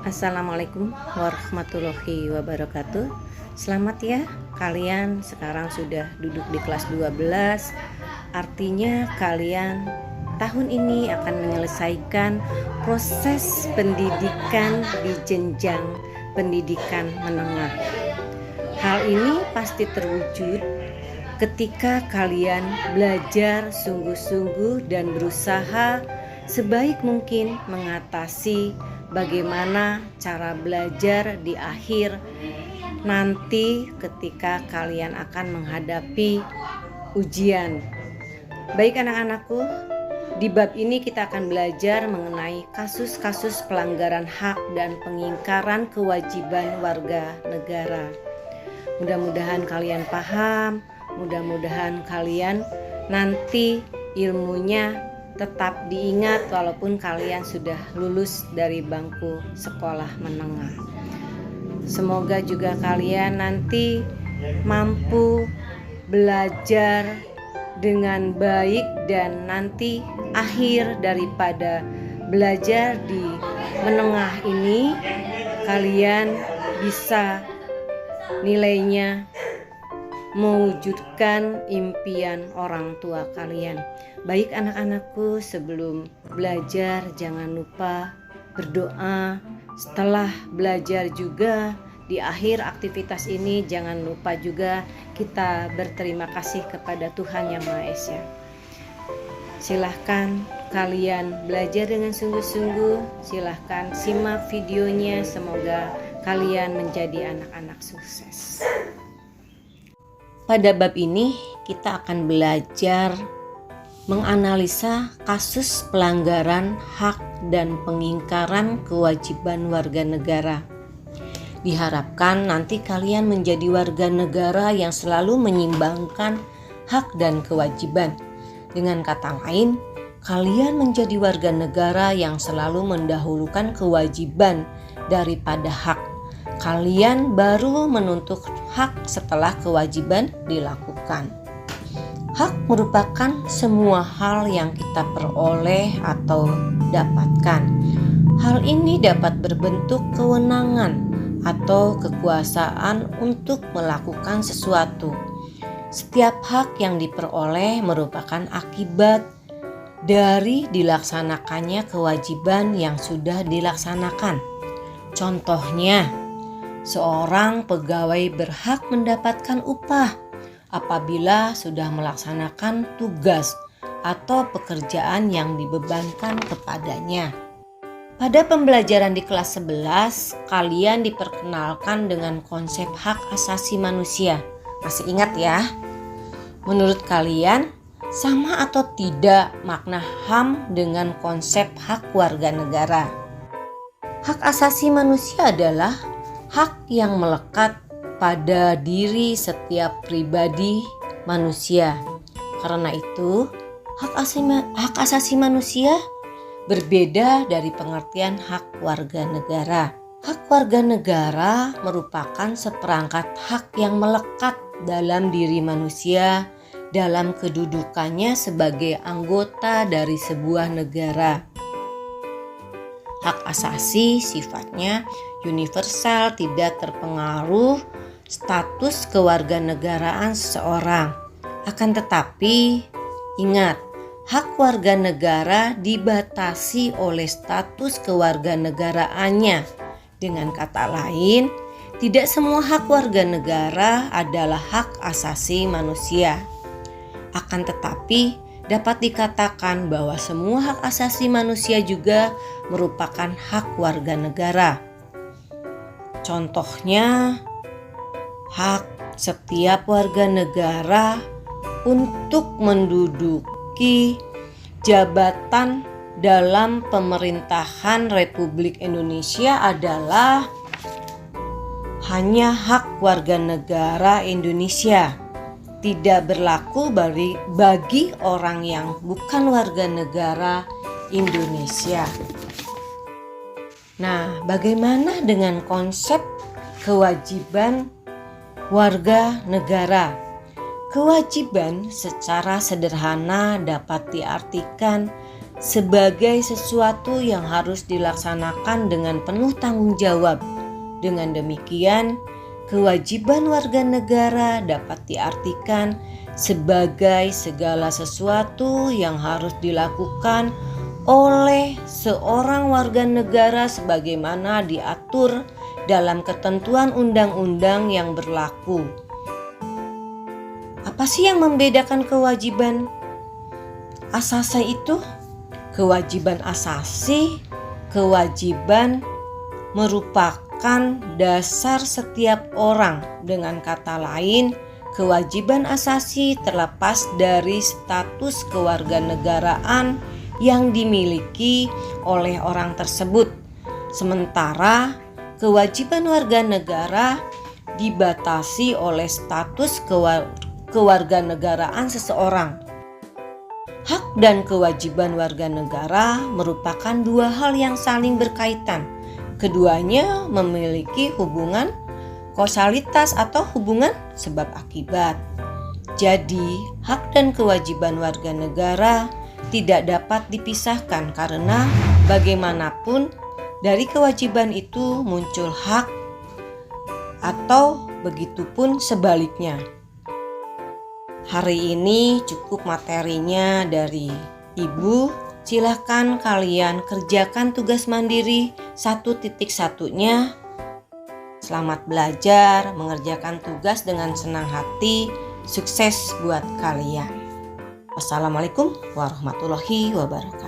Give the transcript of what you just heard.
Assalamualaikum warahmatullahi wabarakatuh. Selamat ya, kalian sekarang sudah duduk di kelas 12. Artinya kalian tahun ini akan menyelesaikan proses pendidikan di jenjang pendidikan menengah. Hal ini pasti terwujud ketika kalian belajar sungguh-sungguh dan berusaha sebaik mungkin mengatasi bagaimana cara belajar di akhir nanti ketika kalian akan menghadapi ujian. Baik anak-anakku, di bab ini kita akan belajar mengenai kasus-kasus pelanggaran hak dan pengingkaran kewajiban warga negara. Mudah-mudahan kalian paham, mudah-mudahan kalian nanti ilmunya tetap diingat walaupun kalian sudah lulus dari bangku sekolah menengah. Semoga juga kalian nanti mampu belajar dengan baik dan nanti akhir daripada belajar di menengah ini kalian bisa nilainya mewujudkan impian orang tua kalian. Baik anak-anakku, sebelum belajar jangan lupa berdoa. Setelah belajar juga di akhir aktivitas ini jangan lupa juga kita berterima kasih kepada Tuhan Yang Maha Esa. Silahkan kalian belajar dengan sungguh-sungguh. Silahkan simak videonya. Semoga kalian menjadi anak-anak sukses. Pada bab ini kita akan belajar menganalisa kasus pelanggaran hak dan pengingkaran kewajiban warga negara. Diharapkan nanti kalian menjadi warga negara yang selalu menyimbangkan hak dan kewajiban. Dengan kata lain, kalian menjadi warga negara yang selalu mendahulukan kewajiban daripada hak. Kalian baru menuntut hak setelah kewajiban dilakukan. Hak merupakan semua hal yang kita peroleh atau dapatkan. Hal ini dapat berbentuk kewenangan atau kekuasaan untuk melakukan sesuatu. Setiap hak yang diperoleh merupakan akibat dari dilaksanakannya kewajiban yang sudah dilaksanakan. Contohnya, seorang pegawai berhak mendapatkan upah apabila sudah melaksanakan tugas atau pekerjaan yang dibebankan kepadanya. Pada pembelajaran di kelas 11, kalian diperkenalkan dengan konsep hak asasi manusia. Masih ingat ya? Menurut kalian, sama atau tidak makna HAM dengan konsep hak warga negara? Hak asasi manusia adalah hak yang melekat pada diri setiap pribadi manusia. Karena itu, hak asasi manusia berbeda dari pengertian hak warga negara. Hak warga negara merupakan seperangkat hak yang melekat dalam diri manusia dalam kedudukannya sebagai anggota dari sebuah negara. Hak asasi sifatnya universal, tidak terpengaruh status kewarganegaraan seseorang. Akan tetapi, ingat, hak warga negara dibatasi oleh status kewarganegaraannya. Dengan kata lain, tidak semua hak warga negara adalah hak asasi manusia. Akan tetapi, dapat dikatakan bahwa semua hak asasi manusia juga merupakan hak warga negara. Contohnya, hak setiap warga negara untuk menduduki jabatan dalam pemerintahan Republik Indonesia adalah hanya hak warga negara Indonesia. Tidak berlaku bagi orang yang bukan warga negara Indonesia. Nah, bagaimana dengan konsep kewajiban warga negara? Kewajiban secara sederhana dapat diartikan sebagai sesuatu yang harus dilaksanakan dengan penuh tanggung jawab. Dengan demikian, kewajiban warga negara dapat diartikan sebagai segala sesuatu yang harus dilakukan oleh seorang warga negara sebagaimana diatur dalam ketentuan undang-undang yang berlaku. Apa sih yang membedakan kewajiban asasi itu? Kewajiban asasi, kewajiban merupakan dasar setiap orang. Dengan kata lain, kewajiban asasi terlepas dari status kewarganegaraan yang dimiliki oleh orang tersebut. Sementara kewajiban warga negara dibatasi oleh status kewarganegaraan seseorang. Hak dan kewajiban warga negara merupakan dua hal yang saling berkaitan. Keduanya memiliki hubungan kausalitas atau hubungan sebab akibat. Jadi, hak dan kewajiban warga negara tidak dapat dipisahkan karena bagaimanapun dari kewajiban itu muncul hak atau begitupun sebaliknya. Hari ini cukup materinya dari Ibu. Silahkan kalian kerjakan tugas mandiri 1.1-nya. Selamat belajar, mengerjakan tugas dengan senang hati. Sukses buat kalian. Wassalamualaikum warahmatullahi wabarakatuh.